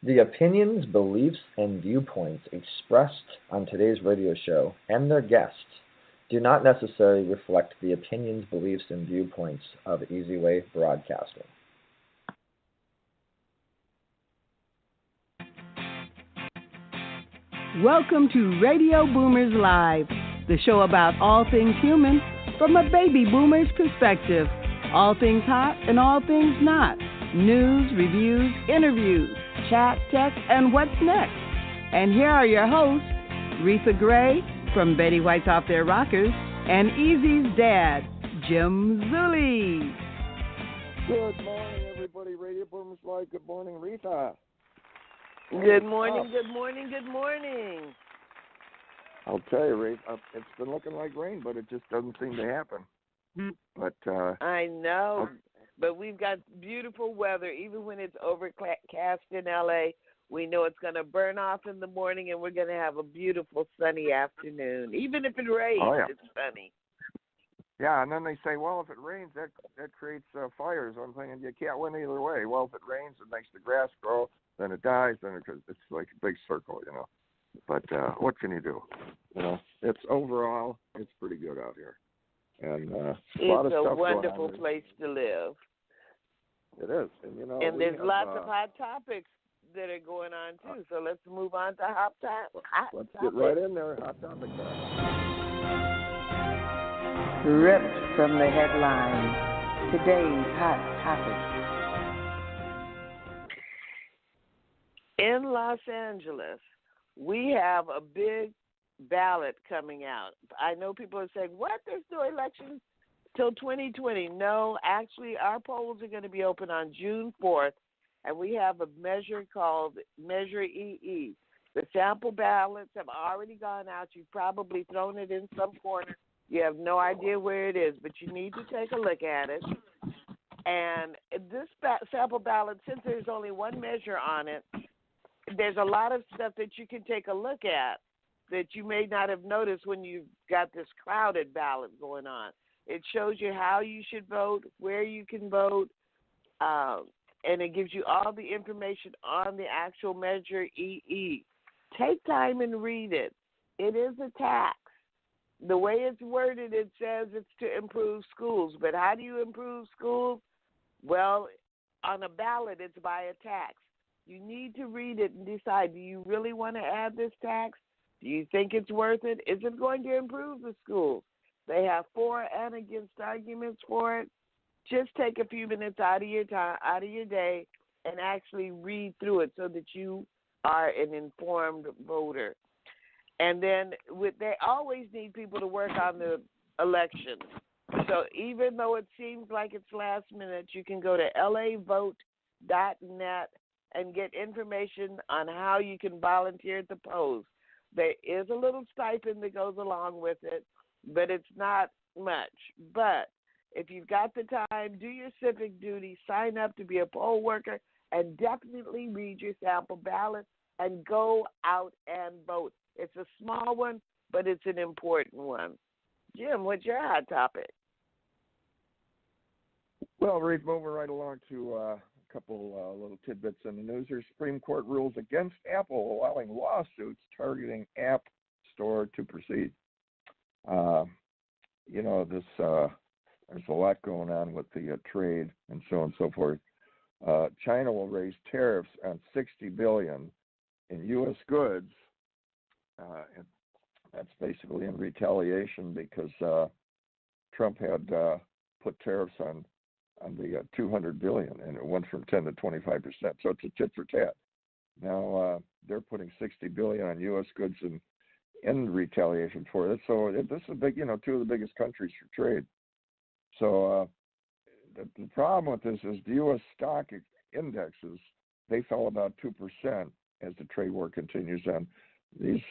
The opinions, beliefs, and viewpoints expressed on today's radio show and their guests do not necessarily reflect the opinions, beliefs, and viewpoints of Easy Way Broadcasting. Welcome to Radio Boomers Live, the show about all things human from a baby boomer's perspective. All things hot and all things not. News, reviews, interviews, chat, text, and what's next. And here are your hosts, Reatha Gray from Betty White's Off Their Rockers, and Easy's dad, Jim Zuley. Good morning, everybody. Radio Boomers Live. Good morning, Reatha. Good morning, good morning, good morning. I'll tell you, Reatha, it's been looking like rain, but it just doesn't seem to happen. But I know, but we've got beautiful weather. Even when it's overcast in L.A., we know it's going to burn off in the morning, and we're going to have a beautiful sunny afternoon. Even if it rains, It's sunny. Yeah, and then they say, well, if it rains, that creates fires. I'm thinking you can't win either way. Well, if it rains, it makes the grass grow. Then it dies. Then it's like a big circle, you know. But what can you do? You know, it's pretty good out here. And it's a wonderful place to live. It is, and you know. And there's lots of hot topics that are going on too. So let's move on to hot topics. Let's get right in there. Hot topic time. Ripped from the headlines. Today's hot topic. In Los Angeles, we have a big ballot coming out. I know people are saying, what? There's no election till 2020. No, actually, our polls are going to be open on June 4th, and we have a measure called Measure EE. The sample ballots have already gone out. You've probably thrown it in some corner. You have no idea where it is, but you need to take a look at it. And this sample ballot, since there's only one measure on it, there's a lot of stuff that you can take a look at that you may not have noticed when you've got this crowded ballot going on. It shows you how you should vote, where you can vote, and it gives you all the information on the actual Measure EE. Take time and read it. It is a tax. The way it's worded, it says it's to improve schools. But how do you improve schools? Well, on a ballot, it's by a tax. You need to read it and decide, do you really want to add this tax? Do you think it's worth it? Is it going to improve the schools? They have for and against arguments for it. Just take a few minutes out of your time, out of your day, and actually read through it so that you are an informed voter. And then they always need people to work on the elections. So even though it seems like it's last minute, you can go to lavote.net and get information on how you can volunteer at the polls. There is a little stipend that goes along with it, but it's not much. But if you've got the time, do your civic duty, sign up to be a poll worker, and definitely read your sample ballot and go out and vote. It's a small one, but it's an important one. Jim, what's your hot topic? Well, Reed, moving right along to a couple little tidbits in the news. The Supreme Court rules against Apple allowing lawsuits targeting App Store to proceed. You know, there's a lot going on with the trade and so on and so forth. China will raise tariffs on $60 billion in U.S. goods. And that's basically in retaliation because Trump had put tariffs on the $200 billion, and it went from 10 to 25%. So it's a tit for tat. Now they're putting $60 billion on U.S. goods in retaliation for it. So this is big. You know, two of the biggest countries for trade. So the problem with this is the U.S. stock indexes, they fell about 2% as the trade war continues on. These,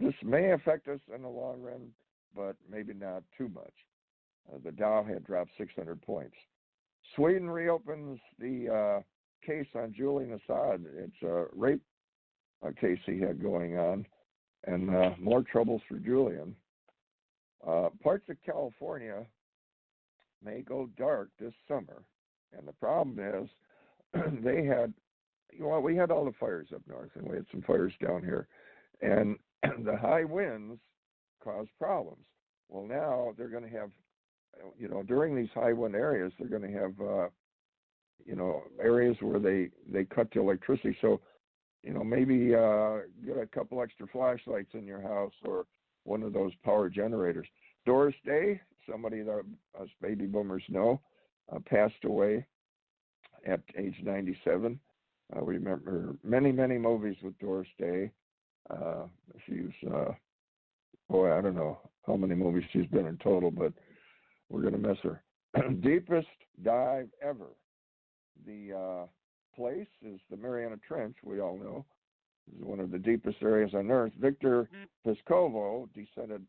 this may affect us in the long run, but maybe not too much. The Dow had dropped 600 points. Sweden reopens the case on Julian Assange. It's a rape case he had going on, and more troubles for Julian. Parts of California may go dark this summer, and the problem is they had well, we had all the fires up north, and we had some fires down here, and the high winds caused problems. Well, now they're going to have, during these high wind areas, they're going to have, areas where they cut the electricity. So, maybe get a couple extra flashlights in your house or one of those power generators. Doris Day, somebody that us baby boomers know, passed away at age 97. We remember many, many movies with Doris Day. She's, I don't know how many movies she's been in total, but we're going to miss her. Deepest dive ever. The place is the Mariana Trench, we all know. It's one of the deepest areas on Earth. Victor Piscovo descended,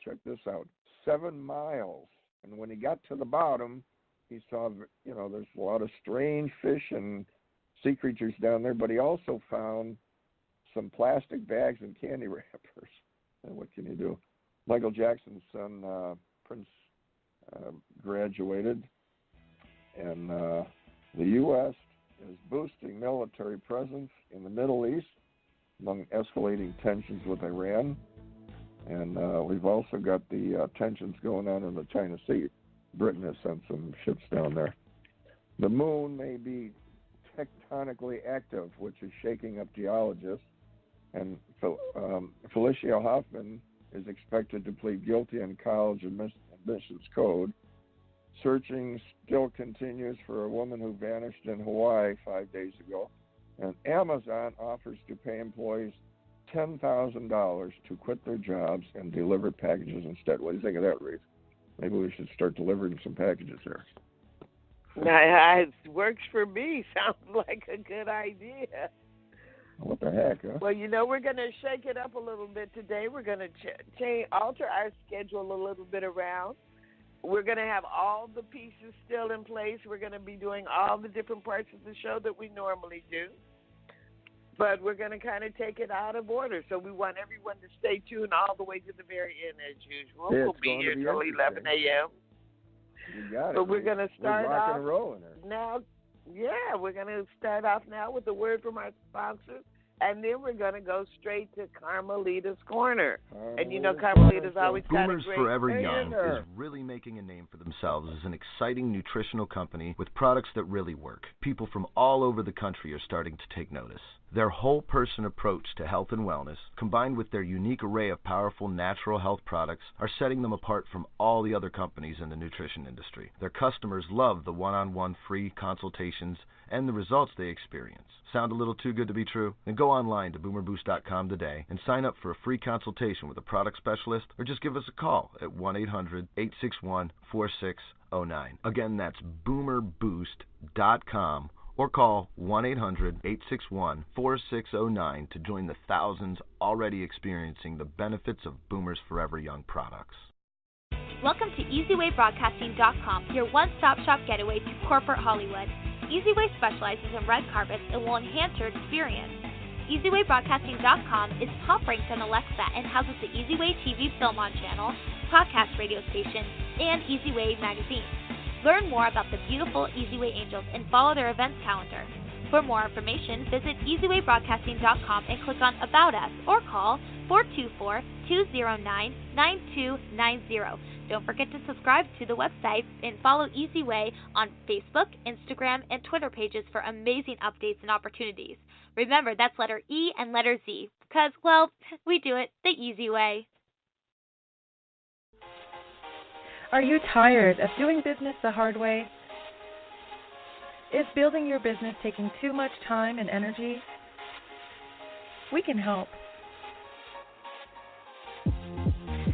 check this out, 7 miles. And when he got to the bottom, he saw, there's a lot of strange fish and sea creatures down there, but he also found some plastic bags and candy wrappers. And what can you do? Michael Jackson's son, Prince, graduated. And the U.S. is boosting military presence in the Middle East among escalating tensions with Iran. And we've also got the tensions going on in the China Sea. Britain has sent some ships down there. The moon may be tectonically active, which is shaking up geologists. And Felicia Hoffman is expected to plead guilty in college admissions code. Searching still continues for a woman who vanished in Hawaii 5 days ago. And Amazon offers to pay employees $10,000 to quit their jobs and deliver packages instead. What do you think of that, Reatha? Maybe we should start delivering some packages there. It works for me. Sounds like a good idea. What the heck, huh? Well, we're going to shake it up a little bit today. We're going to alter our schedule a little bit around. We're going to have all the pieces still in place. We're going to be doing all the different parts of the show that we normally do. But we're going to kind of take it out of order. So we want everyone to stay tuned all the way to the very end as usual. Yeah, we'll be here till 11 a.m. You got it. But we're going to start off and rolling there. now. Yeah, we're going to start off now with a word from our sponsors. And then we're going to go straight to Carmelita's Corner. And Carmelita's always got a great... Boomers Forever Young is really making a name for themselves as an exciting nutritional company with products that really work. People from all over the country are starting to take notice. Their whole-person approach to health and wellness, combined with their unique array of powerful natural health products, are setting them apart from all the other companies in the nutrition industry. Their customers love the one-on-one free consultations and the results they experience. Sound a little too good to be true? Then go online to boomerboost.com today and sign up for a free consultation with a product specialist, or just give us a call at 1-800-861-4609. Again, that's boomerboost.com, or call 1-800-861-4609 to join the thousands already experiencing the benefits of Boomers Forever Young products. Welcome to EasyWayBroadcasting.com, your one-stop shop getaway to corporate Hollywood. EasyWay specializes in red carpets and will enhance your experience. EasyWayBroadcasting.com is top-ranked on Alexa and houses the EasyWay TV Film On channel, podcast radio station, and EasyWay magazine. Learn more about the beautiful EasyWay Angels and follow their events calendar. For more information, visit EasyWayBroadcasting.com and click on About Us or call 424-209-9290. Don't forget to subscribe to the website and follow EasyWay on Facebook, Instagram, and Twitter pages for amazing updates and opportunities. Remember, that's letter E and letter Z, because, well, we do it the easy way. Are you tired of doing business the hard way? Is building your business taking too much time and energy? We can help.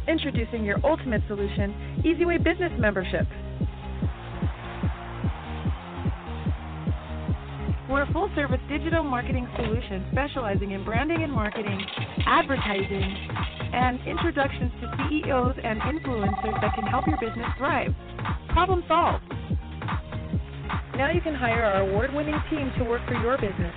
Introducing your ultimate solution, EasyWay Business Membership. We're a full-service digital marketing solution specializing in branding and marketing, advertising, and introductions to CEOs and influencers that can help your business thrive. Problem solved. Now you can hire our award-winning team to work for your business.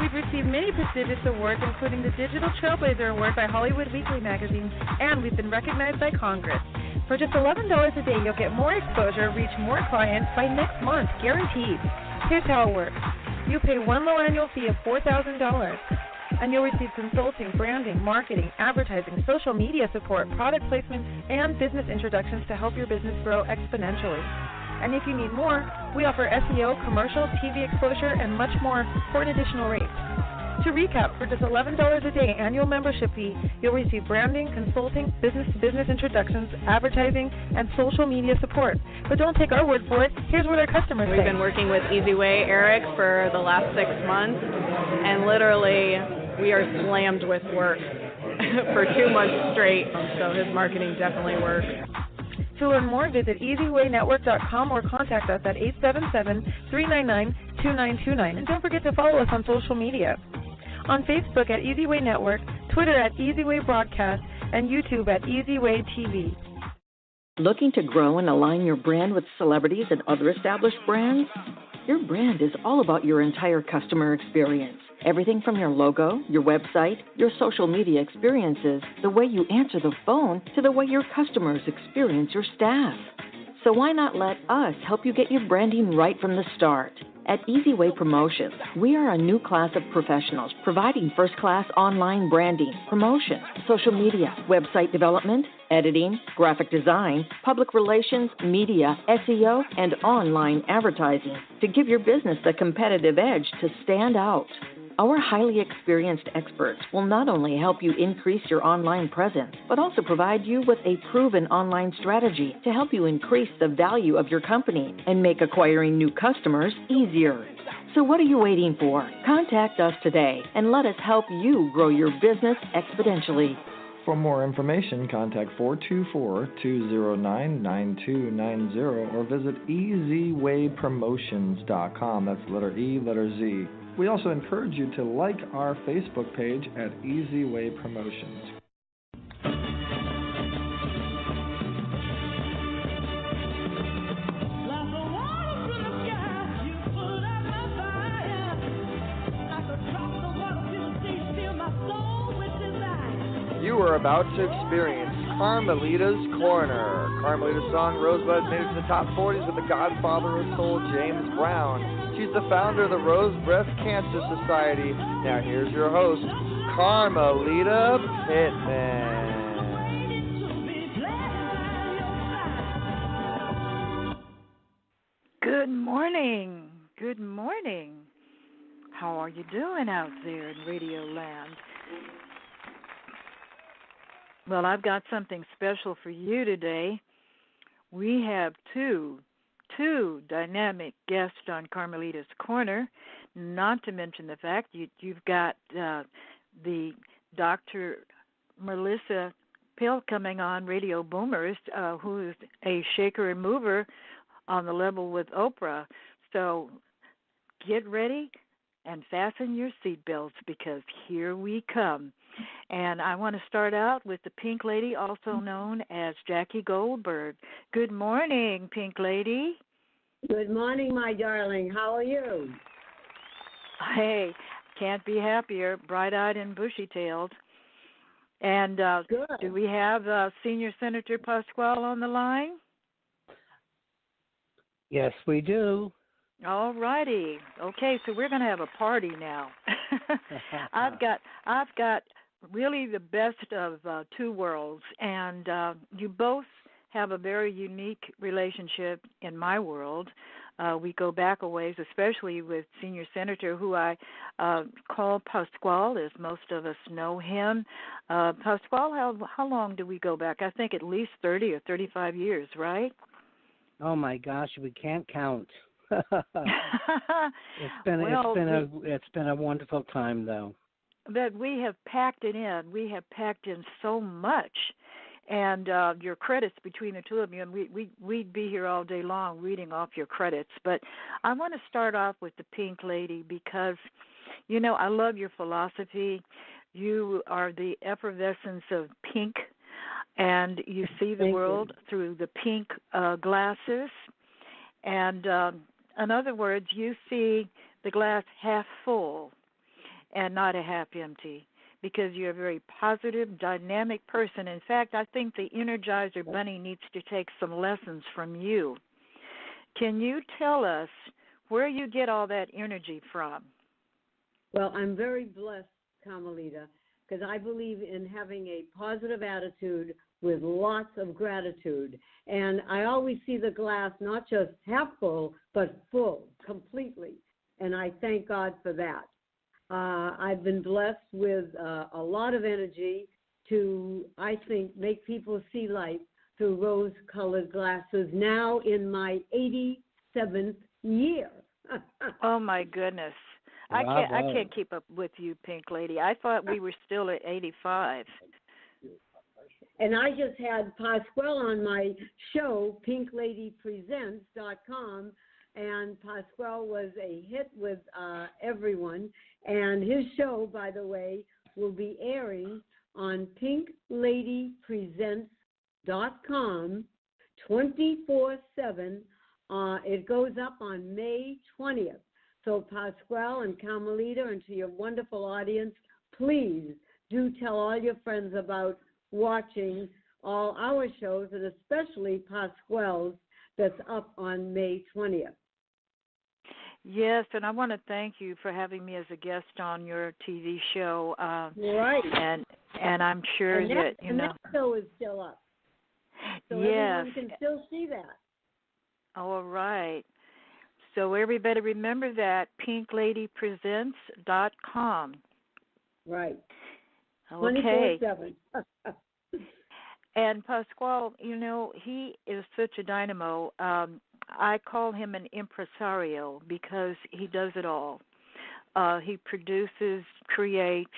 We've received many prestigious awards, including the Digital Trailblazer Award by Hollywood Weekly magazine, and we've been recognized by Congress. For just $11 a day, you'll get more exposure, reach more clients by next month, guaranteed. Here's how it works. You pay one low annual fee of $4,000, and you'll receive consulting, branding, marketing, advertising, social media support, product placement, and business introductions to help your business grow exponentially. And if you need more, we offer SEO, commercial, TV exposure, and much more for an additional rate. To recap, for just $11 a day annual membership fee, you'll receive branding, consulting, business-to-business introductions, advertising, and social media support. But don't take our word for it. Here's what our customers say. We've been working with EasyWay Eric for the last 6 months, and literally we are slammed with work for 2 months straight, so his marketing definitely works. To learn more, visit EasyWayNetwork.com or contact us at 877-399-2929. And don't forget to follow us on social media. On Facebook at EasyWay Network, Twitter at EasyWay Broadcast, and YouTube at EasyWay TV. Looking to grow and align your brand with celebrities and other established brands? Your brand is all about your entire customer experience. Everything from your logo, your website, your social media experiences, the way you answer the phone, to the way your customers experience your staff. So why not let us help you get your branding right from the start? At EasyWay Promotions, we are a new class of professionals providing first-class online branding, promotion, social media, website development, editing, graphic design, public relations, media, SEO, and online advertising to give your business the competitive edge to stand out. Our highly experienced experts will not only help you increase your online presence, but also provide you with a proven online strategy to help you increase the value of your company and make acquiring new customers easier. So what are you waiting for? Contact us today and let us help you grow your business exponentially. For more information, contact 424-209-9290 or visit easywaypromotions.com. That's letter E, letter Z. We also encourage you to like our Facebook page at EasyWay Promotions. You are about to experience Carmelita's Corner. Carmelita's song Rosebud made it to the top 40s with the Godfather of Soul, James Brown. She's the founder of the Rose Breast Cancer Society. Now here's your host, Carmelita Pittman. Good morning. Good morning. How are you doing out there in Radio Land? Well, I've got something special for you today. We have two dynamic guests on Carmelita's Corner, not to mention the fact you've got the Dr. Marissa Pill coming on Radio Boomers, who is a shaker and mover on the level with Oprah. So get ready and fasten your seatbelts because here we come. And I want to start out with the Pink Lady, also known as Jackie Goldberg. Good morning, Pink Lady. Good morning, my darling. How are you? Hey, can't be happier, bright-eyed and bushy-tailed. And do we have Senior Senator Pasquale on the line? Yes, we do. All righty. Okay, so we're going to have a party now. I've got really the best of two worlds, and you both have a very unique relationship in my world. We go back a ways, especially with Senior Senator, who I call Pasquale, as most of us know him. Pasquale, how long do we go back? I think at least 30 or 35 years, right? Oh my gosh, we can't count. It's been a wonderful time, though. But we have packed it in. We have packed in so much. And your credits between the two of you, and we'd be here all day long reading off your credits. But I want to start off with the Pink Lady because, you know, I love your philosophy. You are the effervescence of pink, and you see the world through the pink glasses. And in other words, you see the glass half full and not a half empty, because you're a very positive, dynamic person. In fact, I think the Energizer Bunny needs to take some lessons from you. Can you tell us where you get all that energy from. Well, I'm very blessed, Carmelita, because I believe in having a positive attitude with lots of gratitude. And I always see the glass not just half full, but full, completely. And I thank God for that. I've been blessed with a lot of energy to, I think, make people see life through rose-colored glasses now in my 87th year. Oh, my goodness. I can't keep up with you, Pink Lady. I thought we were still at 85. And I just had Pasquale on my show, pinkladypresents.com, and Pasquale was a hit with everyone. And his show, by the way, will be airing on pinkladypresents.com 24/7. It goes up on May 20th. So Pasquale and Carmelita, and to your wonderful audience, please do tell all your friends about watching all our shows, and especially Pasquale's that's up on May 20th. Yes, and I want to thank you for having me as a guest on your TV show. Right. And I'm sure that that show is still up. So everyone can still see that. All right. So everybody remember that, pinkladypresents.com. Right. Okay. 24/7. And Pasquale, he is such a dynamo. I call him an impresario because he does it all. He produces, creates.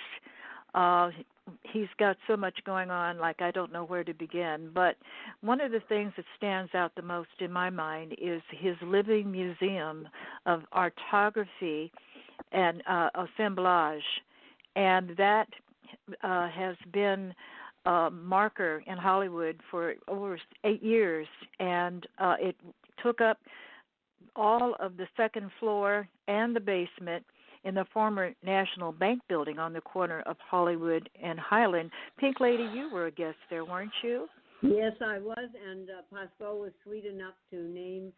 He's got so much going on, like I don't know where to begin. But one of the things that stands out the most in my mind is his living museum of artography and assemblage. And that has been a marker in Hollywood for over 8 years. And it took up all of the second floor and the basement in the former National Bank building on the corner of Hollywood and Highland. Pink Lady, you were a guest there, weren't you? Yes, I was, and Pasquale was sweet enough to name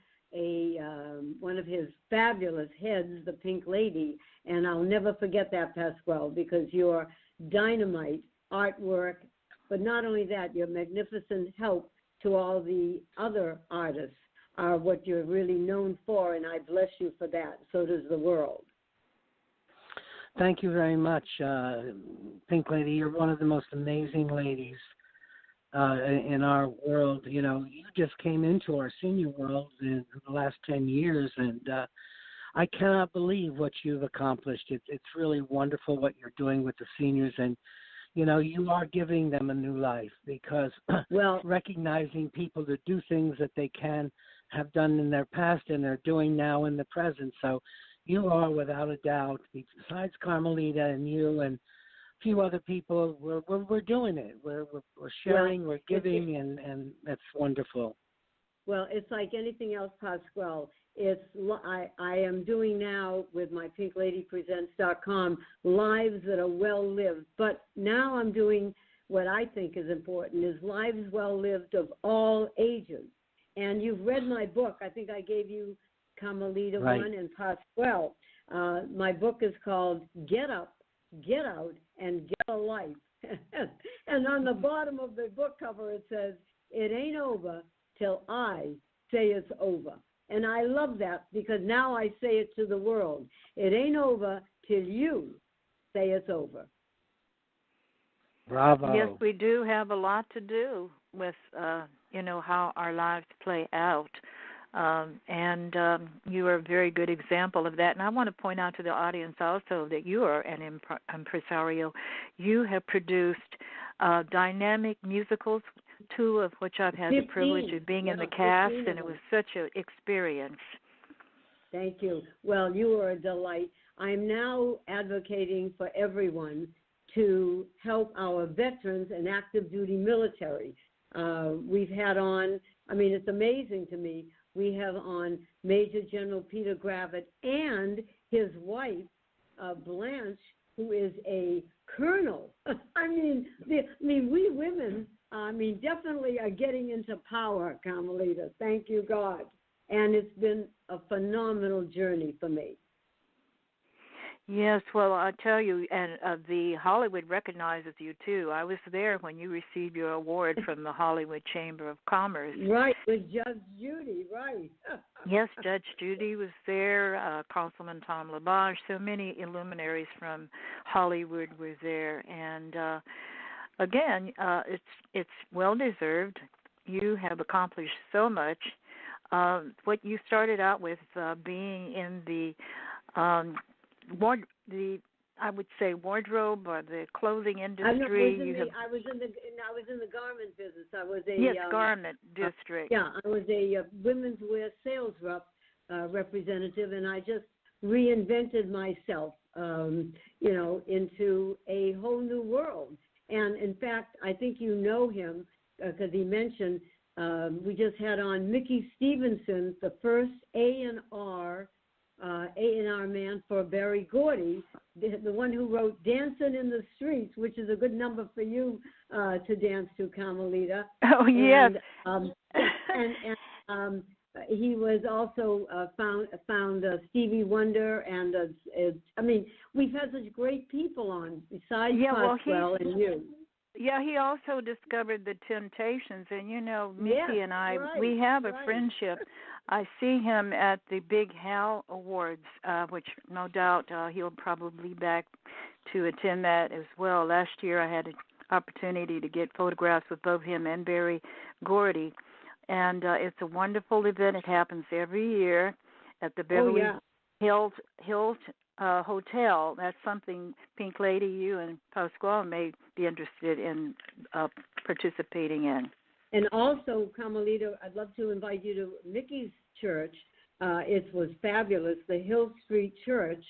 one of his fabulous heads the Pink Lady, and I'll never forget that, Pasquale, because your dynamite artwork, but not only that, your magnificent help to all the other artists are what you're really known for, and I bless you for that. So does the world. Thank you very much, Pink Lady. You're one of the most amazing ladies in our world. You just came into our senior world in the last 10 years, and I cannot believe what you've accomplished. It's really wonderful what you're doing with the seniors, and you are giving them a new life because recognizing people to do things that they can have done in their past and they're doing now in the present. So you are, without a doubt, besides Carmelita and you and a few other people, we're doing it. We're sharing, we're giving, and that's wonderful. Well, it's like anything else, Pasquale. I am doing now with my pinkladypresents.com lives that are well lived, but now I'm doing what I think is important is lives well lived of all ages. And you've read my book. I think I gave you Carmelita one and Pasquale. My book is called Get Up, Get Out, and Get a Life. And on the bottom of the book cover it says, "It ain't over till I say it's over." And I love that because now I say it to the world. It ain't over till you say it's over. Bravo. Yes, we do have a lot to do with, how our lives play out. And you are a very good example of that. And I want to point out to the audience also that you are an impresario. You have produced dynamic musicals, 2 of which I've had the privilege of being in the cast, and it was such an experience. Thank you. Well, you are a delight. I'm now advocating for everyone to help our veterans and active duty military. We've had on, it's amazing to me, we have on Major General Peter Gravitt and his wife, Blanche, who is a colonel. We women, definitely are getting into power, Carmelita. Thank you, God. and it's been a phenomenal journey for me. Yes, well, I tell you, and the Hollywood recognizes you too. I was there when you received your award from the Hollywood Chamber of Commerce. Right, with Judge Judy, right. Yes, Judge Judy was there, Councilman Tom LaBonge, so many luminaries from Hollywood were there. And again, it's well-deserved. You have accomplished so much. What you started out with being in the I would say wardrobe or the clothing industry. I was in the garment business. I was garment district. I was a women's wear sales representative, and I just reinvented myself, into a whole new world. And in fact, I think you know him because he mentioned we just had on Mickey Stevenson, the first A&R man for Berry Gordy, the one who wrote Dancing in the Streets, which is a good number for you to dance to, Carmelita. Oh, yes. And he was also found Stevie Wonder, and we've had such great people on besides Pasquale and you. Yeah, he also discovered the Temptations, and Mickey and I, we have a friendship. I see him at the Big Hal Awards, which no doubt he'll probably be back to attend that as well. Last year I had an opportunity to get photographs with both him and Berry Gordy, and it's a wonderful event. It happens every year at the Beverly Hills Hotel. That's something, Pink Lady, you and Pasquale may be interested in participating in. And also, Carmelita, I'd love to invite you to Mickey's church. It was fabulous, the Hill Street Church,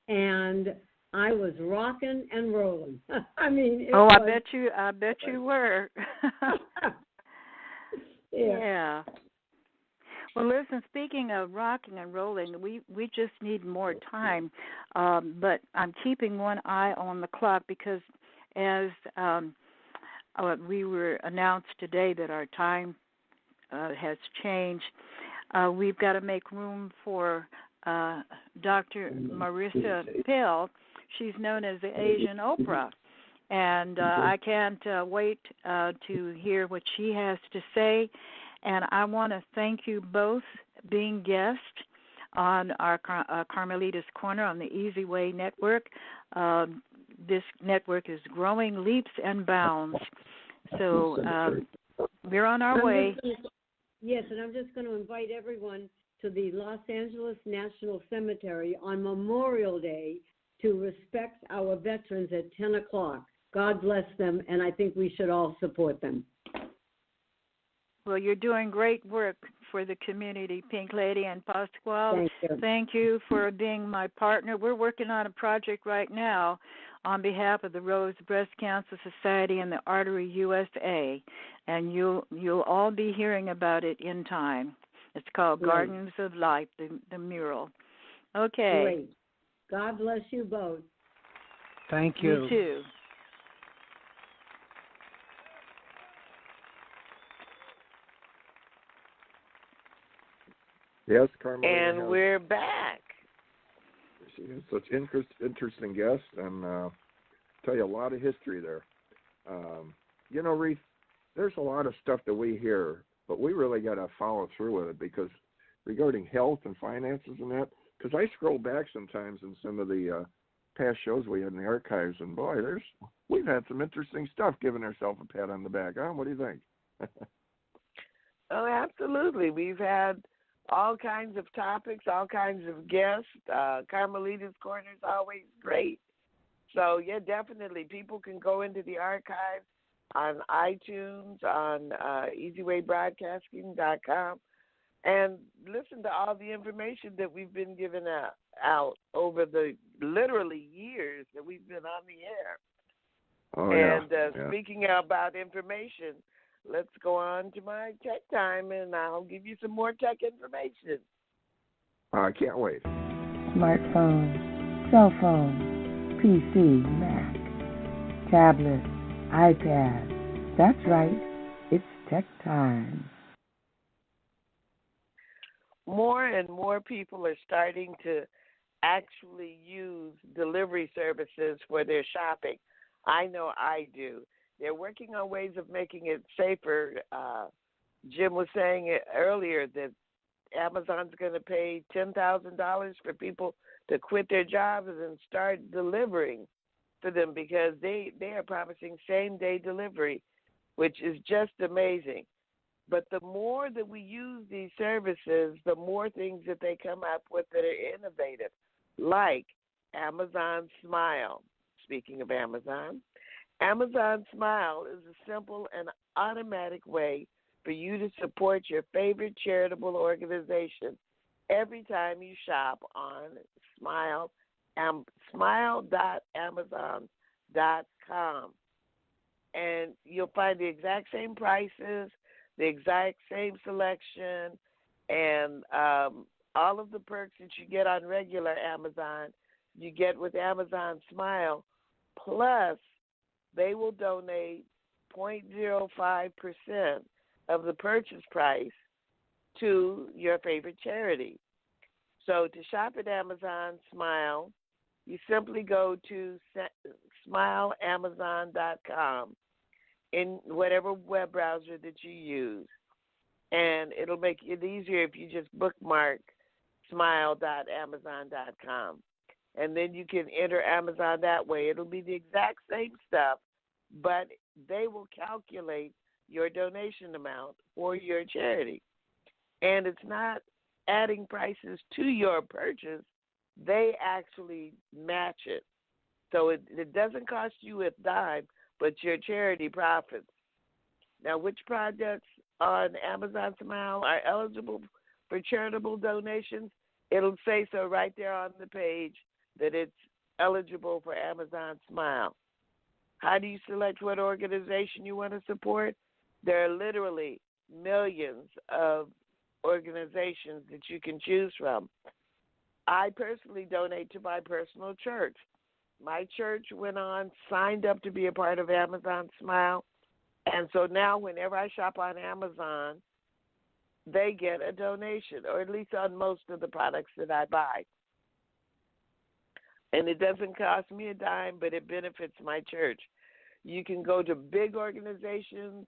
and I was rocking and rolling. I bet you were. Yeah. Well, listen, speaking of rocking and rolling, we just need more time, but I'm keeping one eye on the clock because as we were announced today that our time has changed, we've got to make room for Dr. Marissa Pell. She's known as the Asian Oprah, and I can't wait to hear what she has to say. And I want to thank you both being guests on our Carmelita's Corner on the Easy Way Network. This network is growing leaps and bounds. So we're on our way. Yes, and I'm just going to invite everyone to the Los Angeles National Cemetery on Memorial Day to respect our veterans at 10 o'clock. God bless them, and I think we should all support them. Well, you're doing great work for the community, Pink Lady and Pasquale. Thank you. Thank you for being my partner. We're working on a project right now on behalf of the Rose Breast Cancer Society and the Artery USA, and you'll all be hearing about it in time. It's called Gardens of Life, the mural. Okay. Great. God bless you both. Thank you. You too. Yes, Carmelita. And we're back. She has such interesting guests, and tell you a lot of history there. Reatha, there's a lot of stuff that we hear, but we really got to follow through with it because regarding health and finances and that, because I scroll back sometimes in some of the past shows we had in the archives, and boy, we've had some interesting stuff, giving ourselves a pat on the back. Huh? What do you think? Oh, absolutely. We've had all kinds of topics, all kinds of guests. Carmelita's Corner is always great. So, yeah, definitely. People can go into the archives on iTunes, on easywaybroadcasting.com, and listen to all the information that we've been giving out over the literally years that we've been on the air. Oh, And speaking about information, let's go on to my tech time, and I'll give you some more tech information. I can't wait. Smartphone, cell phone, PC, Mac, tablet, iPad. That's right. It's tech time. more and more people are starting to actually use delivery services for their shopping. I know I do. They're working on ways of making it safer. Jim was saying it earlier that Amazon's going to pay $10,000 for people to quit their jobs and start delivering for them because they are promising same-day delivery, which is just amazing. But the more that we use these services, the more things that they come up with that are innovative, like Amazon Smile. Speaking of Amazon Smile is a simple and automatic way for you to support your favorite charitable organization every time you shop on smile.amazon.com. And you'll find the exact same prices, the exact same selection, and all of the perks that you get on regular Amazon, you get with Amazon Smile. Plus, they will donate 0.05% of the purchase price to your favorite charity. So to shop at Amazon Smile, you simply go to smileamazon.com in whatever web browser that you use. And it'll make it easier if you just bookmark smile.amazon.com. And then you can enter Amazon that way. It'll be the exact same stuff, but they will calculate your donation amount for your charity. And it's not adding prices to your purchase. They actually match it. So it doesn't cost you a dime, but your charity profits. Now, which projects on Amazon Smile are eligible for charitable donations? It'll say so right there on the page that it's eligible for Amazon Smile. How do you select what organization you want to support? There are literally millions of organizations that you can choose from. I personally donate to my personal church. My church signed up to be a part of Amazon Smile, and so now whenever I shop on Amazon, they get a donation, or at least on most of the products that I buy. And it doesn't cost me a dime, but it benefits my church. You can go to big organizations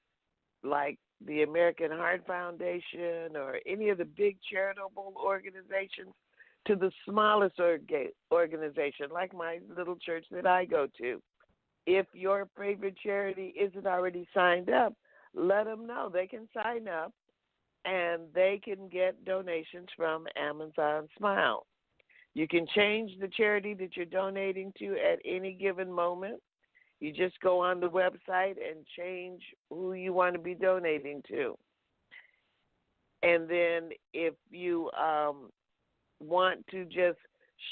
like the American Heart Foundation or any of the big charitable organizations to the smallest organization like my little church that I go to. If your favorite charity isn't already signed up, let them know. They can sign up and they can get donations from Amazon Smile. You can change the charity that you're donating to at any given moment. You just go on the website and change who you want to be donating to. And then if you want to just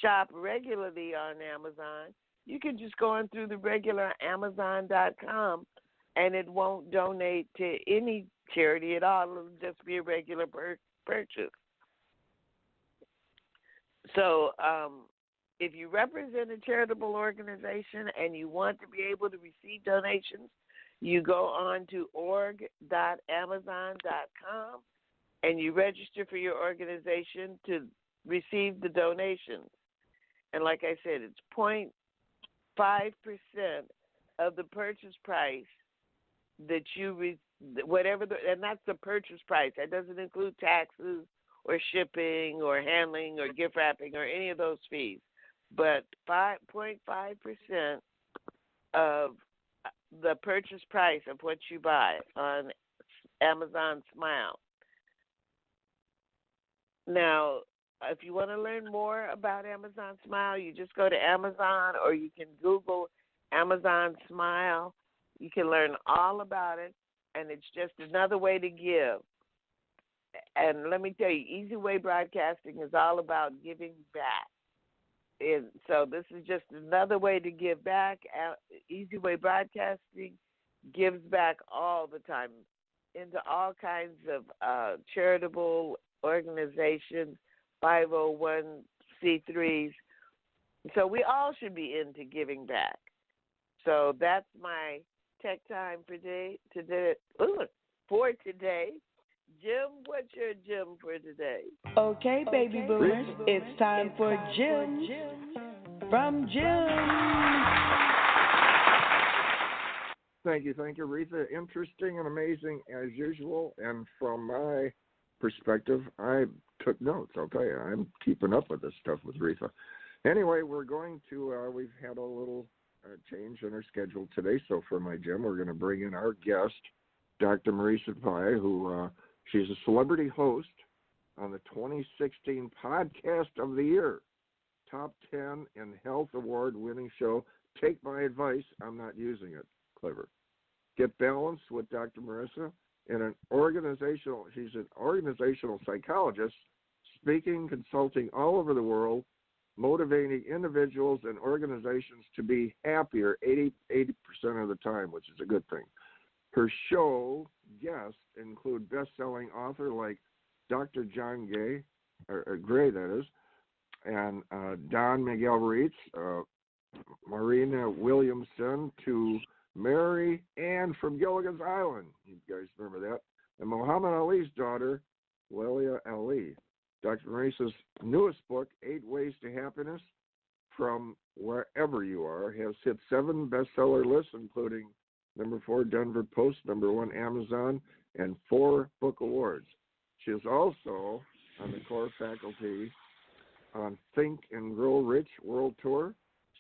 shop regularly on Amazon, you can just go on through the regular Amazon.com and it won't donate to any charity at all. It'll just be a regular purchase. So if you represent a charitable organization and you want to be able to receive donations, you go on to org.amazon.com and you register for your organization to receive the donations. And like I said, it's 0.5% of the purchase price that you and that's the purchase price. That doesn't include taxes or shipping or handling or gift wrapping or any of those fees. But 5.5% of the purchase price of what you buy on Amazon Smile. Now, if you want to learn more about Amazon Smile, you just go to Amazon or you can Google Amazon Smile. You can learn all about it, and it's just another way to give. And let me tell you, Easy Way Broadcasting is all about giving back. And so this is just another way to give back. Easy Way Broadcasting gives back all the time into all kinds of charitable organizations, 501c3s. So we all should be into giving back. So that's my tech time for today. Jim, what's your gem for today? Okay, baby boomers, it's time for Gems from Jim. Thank you, Reatha. Interesting and amazing as usual. And from my perspective, I took notes. I'll tell you, I'm keeping up with this stuff with Reatha. Anyway, we're going to, we've had a little change in our schedule today. So for my gem, we're going to bring in our guest, Dr. Marissa, who she's a celebrity host on the 2016 Podcast of the Year, Top 10 in Health Award-winning show, Take My Advice, I'm Not Using It. Clever. Get balanced with Dr. Marissa, and she's an organizational psychologist, speaking, consulting all over the world, motivating individuals and organizations to be happier 80% of the time, which is a good thing. Her show guests include best-selling author like Dr. John Gray, that is, and Don Miguel Reitz, Marina Williamson, to Mary Ann from Gilligan's Island. You guys remember that? And Muhammad Ali's daughter, Lelia Ali. Dr. Marissa's newest book, 8 Ways to Happiness from Wherever You Are, has hit 7 bestseller lists, including number 4 Denver Post, number 1 Amazon, and 4 book awards. She is also on the core faculty on Think and Grow Rich World Tour,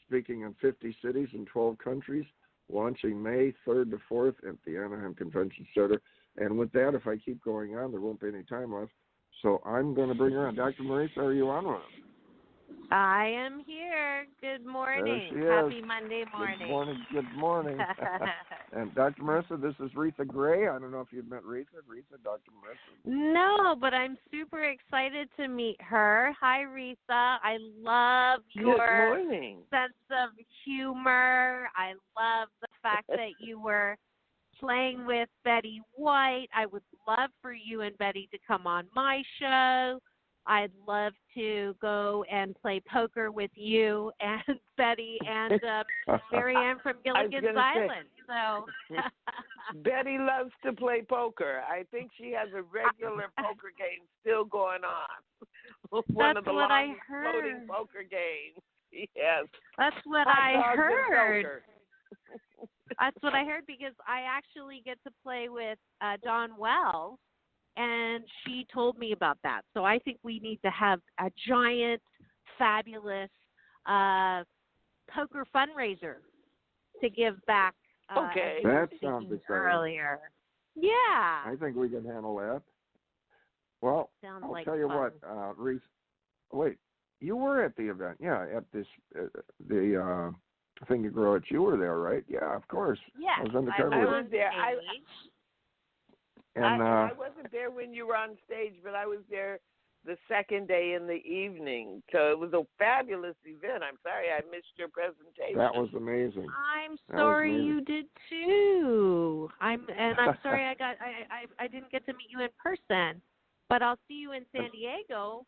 speaking in 50 cities in 12 countries, launching May 3rd to 4th at the Anaheim Convention Center. And with that, if I keep going on, there won't be any time left. So I'm going to bring her on. Dr. Marissa, are you on with us? I am here. Good morning. Happy Monday morning. Good morning. And Dr. Marissa, this is Reatha Gray. I don't know if you've met Reatha, Dr. Marissa. No, but I'm super excited to meet her. Hi, Reatha. I love your sense of humor. I love the fact that you were playing with Betty White. I would love for you and Betty to come on my show. I'd love to go and play poker with you and Betty and Mary Ann from Gilligan's Island. So Betty loves to play poker. I think she has a regular poker game still going on. One of the longest floating poker games. Yes. That's what I heard. That's what I heard, because I actually get to play with Dawn Wells. And she told me about that. So I think we need to have a giant, fabulous poker fundraiser to give back. That sounds exciting. Earlier. Yeah. I think we can handle that. Well, I'll tell you what, Reese. Wait, you were at the event. Yeah, at this, the Thing to Grow It. You were there, right? Yeah, of course. Yeah, I was on the I was there. And I wasn't there when you were on stage, but I was there the second day in the evening. So it was a fabulous event. I'm sorry I missed your presentation. That was amazing. I'm sorry you did too. I'm sorry I didn't get to meet you in person, but I'll see you in San Diego.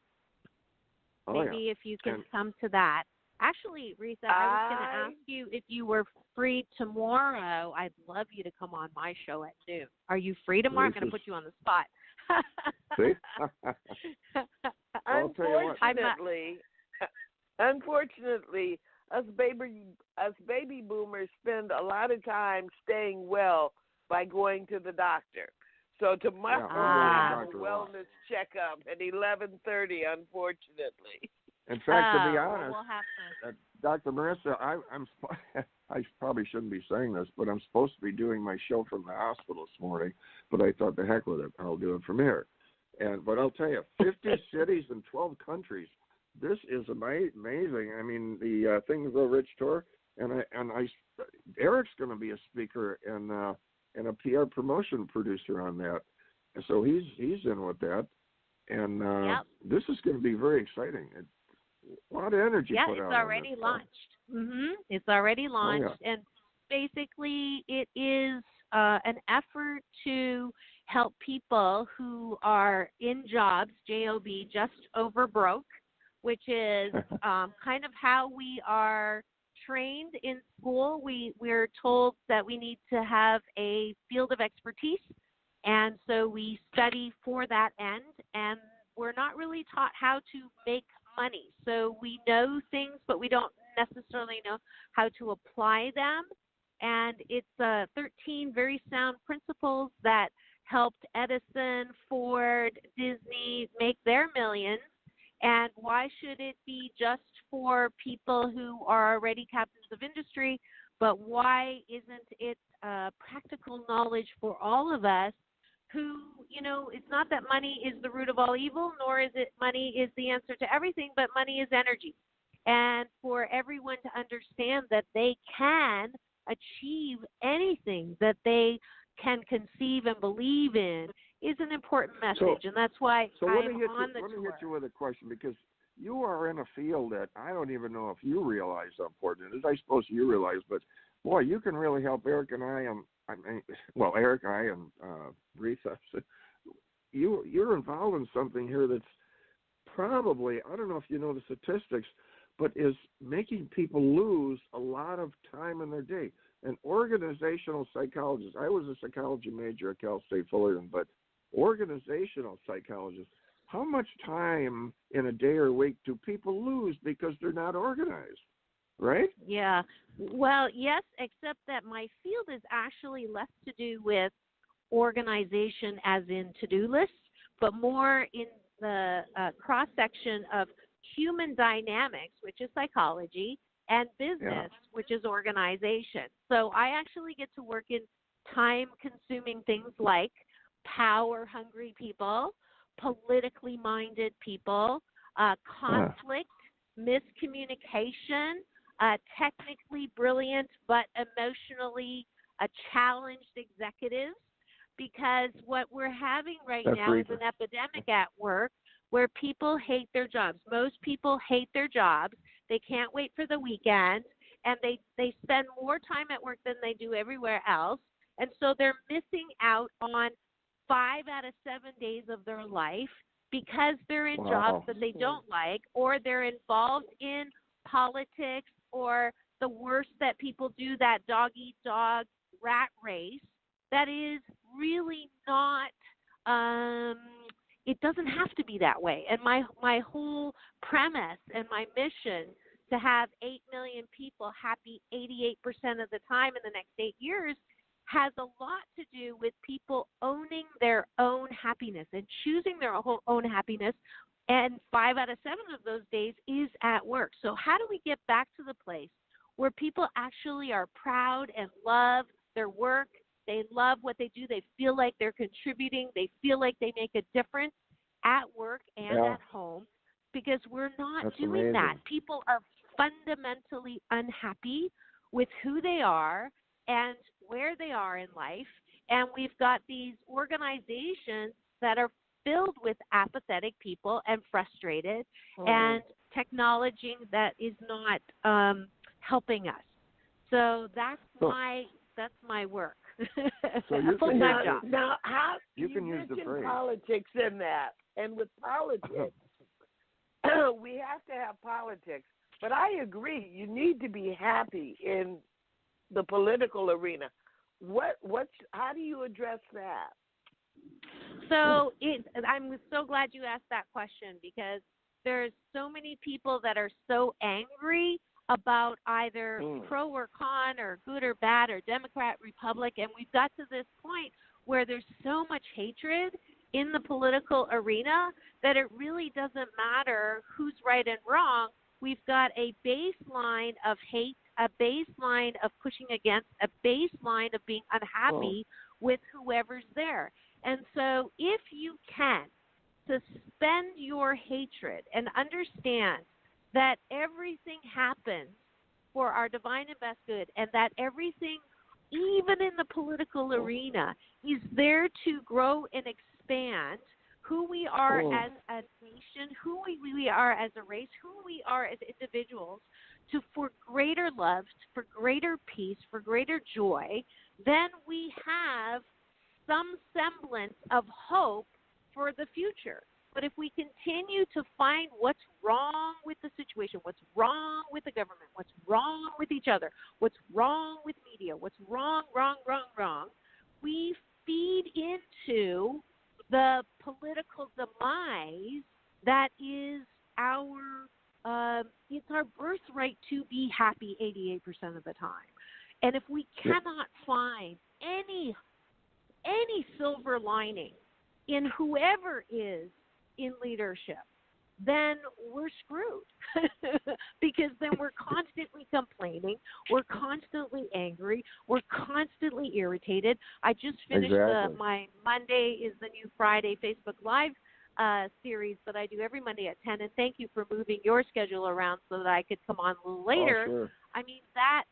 Maybe if you can come to that. Actually, Reatha, I was going to ask you if you were free tomorrow. I'd love you to come on my show at noon. Are you free tomorrow? I'm going to put you on the spot. See? Unfortunately, us baby boomers spend a lot of time staying well by going to the doctor. So tomorrow I have a wellness checkup at 11:30. Unfortunately. In fact, to be honest, Dr. Marissa, I probably shouldn't be saying this, but I'm supposed to be doing my show from the hospital this morning, but I thought, the heck with it, I'll do it from here. But I'll tell you, 50 cities and 12 countries. This is amazing. I mean, the Think and Grow Rich tour, and Eric's going to be a speaker and a PR promotion producer on that, so he's in with that, and this is going to be very exciting. A lot of energy put out. Yeah, it's already launched. It's already launched, and basically it is an effort to help people who are in jobs, J-O-B, just over broke, which is kind of how we are trained in school. We're told that we need to have a field of expertise And so we study for that end, and we're not really taught how to make money. So we know things, but we don't necessarily know how to apply them. And it's 13 very sound principles that helped Edison, Ford, Disney make their millions. And why should it be just for people who are already captains of industry, but why isn't it practical knowledge for all of us who, it's not that money is the root of all evil, nor is it money is the answer to everything, but money is energy. And for everyone to understand that they can achieve anything that they can conceive and believe in is an important message, and that's why I'm on the tour. Let me hit you with a question, because you are in a field that I don't even know if you realize how important it is. I suppose you realize, but boy, you can really help Eric and I. Eric, I, and Reatha. You're involved in something here that's probably, I don't know if you know the statistics, but is making people lose a lot of time in their day. An organizational psychologist, I was a psychology major at Cal State Fullerton, but organizational psychologists, how much time in a day or week do people lose because they're not organized, right? Yeah. Well, yes, except that my field is actually less to do with organization as in to-do lists, but more in the cross-section of human dynamics, which is psychology, and business, which is organization. So I actually get to work in time-consuming things like power-hungry people, politically minded people, conflict, miscommunication, technically brilliant but emotionally challenged executives, because what we're having right now is an epidemic at work where people hate their jobs. Most people hate their jobs. They can't wait for the weekend, and they spend more time at work than they do everywhere else, and so they're missing out on 5 out of 7 days of their life because they're in jobs that they don't like, or they're involved in politics, or the worst that people do, that dog-eat-dog rat race, that is really not it doesn't have to be that way. And my whole premise and my mission to have 8 million people happy 88% of the time in the next 8 years has a lot to do with people owning their own happiness and choosing their own happiness. And 5 out of 7 of those days is at work. So how do we get back to the place where people actually are proud and love their work? They love what they do. They feel like they're contributing. They feel like they make a difference at work and at home, because we're not doing that. People are fundamentally unhappy with who they are and where they are in life. And we've got these organizations that are filled with apathetic people and frustrated, and technology that is not helping us. So that's my work. So you can now, how you can use the phrase politics in that, and with politics, we have to have politics. But I agree, you need to be happy in the political arena. How do you address that? So I'm so glad you asked that question, because there's so many people that are so angry about either pro or con or good or bad or Democrat, Republic, and we've got to this point where there's so much hatred in the political arena that it really doesn't matter who's right and wrong. We've got a baseline of hate, a baseline of pushing against, a baseline of being unhappy with whoever's there. And so if you can suspend your hatred and understand that everything happens for our divine and best good, and that everything, even in the political arena, is there to grow and expand who we are as a nation, who we are as a race, who we are as individuals, for greater love, for greater peace, for greater joy, then we have some semblance of hope for the future. But if we continue to find what's wrong with the situation, what's wrong with the government, what's wrong with each other, what's wrong with media, what's wrong, we feed into the political demise that is it's our birthright to be happy 88% of the time. And if we cannot find any silver lining in whoever is in leadership, then we're screwed because then we're constantly complaining, we're constantly angry, we're constantly irritated. I just finished my Monday is the New Friday Facebook Live series that I do every Monday at 10, and thank you for moving your schedule around so that I could come on a little later. Oh, sure. I mean, that's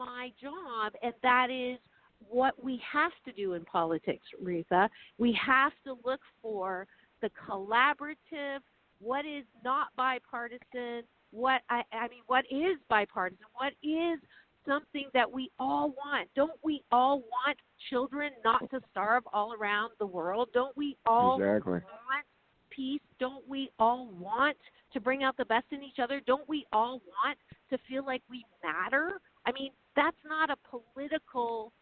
my job, and that is what we have to do in politics, Reatha. We have to look for the collaborative, what is not bipartisan, what is bipartisan, what is something that we all want. Don't we all want children not to starve all around the world? Don't we all want peace? Don't we all want to bring out the best in each other? Don't we all want to feel like we matter? I mean, that's not a political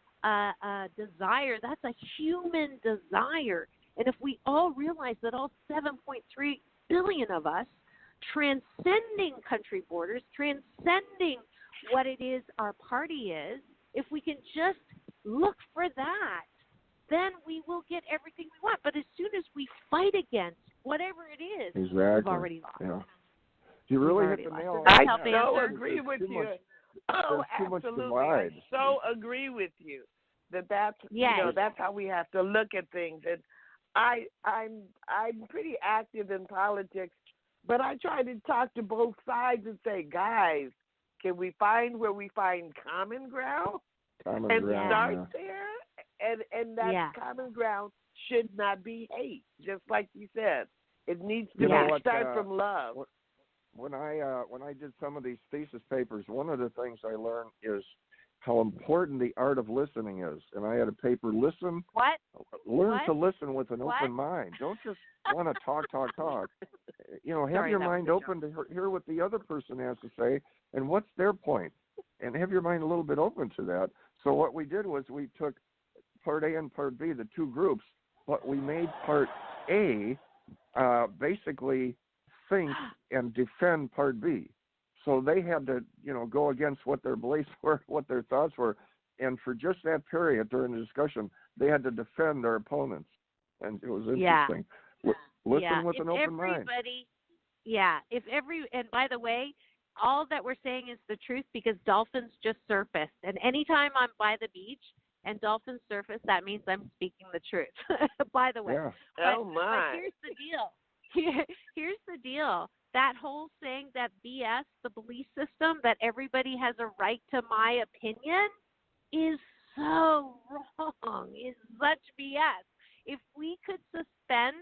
desire. That's a human desire. And if we all realize that all 7.3 billion of us, transcending country borders, transcending what it is our party is, if we can just look for that, then we will get everything we want. But as soon as we fight against whatever it is, we've already lost. Yeah. You really hit the nail on I the head. so agree with you. Oh, absolutely. I so agree with you that's how we have to look at things. And I'm pretty active in politics, but I try to talk to both sides and say, guys, can we find where we find common ground and start there? And that common ground should not be hate, just like you said. It needs to start from love. When I did some of these thesis papers, one of the things I learned is how important the art of listening is. And I had a paper, learn to listen with an open mind. Don't just want to talk. Have your mind open to hear what the other person has to say and what's their point. And have your mind a little bit open to that. So what we did was we took Part A and Part B, the two groups, but we made Part A basically think and defend Part B. So they had to, go against what their beliefs were, what their thoughts were. And for just that period during the discussion, they had to defend their opponents. And it was interesting. Listen with an open mind. And by the way, all that we're saying is the truth because dolphins just surfaced. And anytime I'm by the beach and dolphins surface, that means I'm speaking the truth, by the way. Yeah. But here's the deal. Here's the deal. That whole saying that BS, the belief system, that everybody has a right to my opinion is so wrong. It's such BS. If we could suspend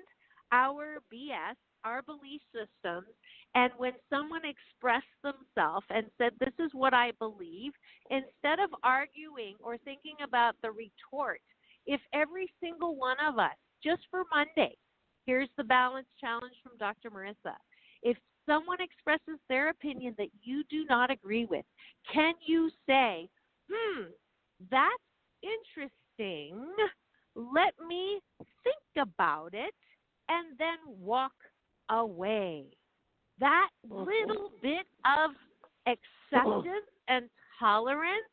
our BS, our belief systems, and when someone expressed themselves and said, this is what I believe, instead of arguing or thinking about the retort, if every single one of us, just for Monday, here's the balance challenge from Dr. Marissa. If someone expresses their opinion that you do not agree with, can you say, that's interesting. Let me think about it and then walk away. That little bit of acceptance and tolerance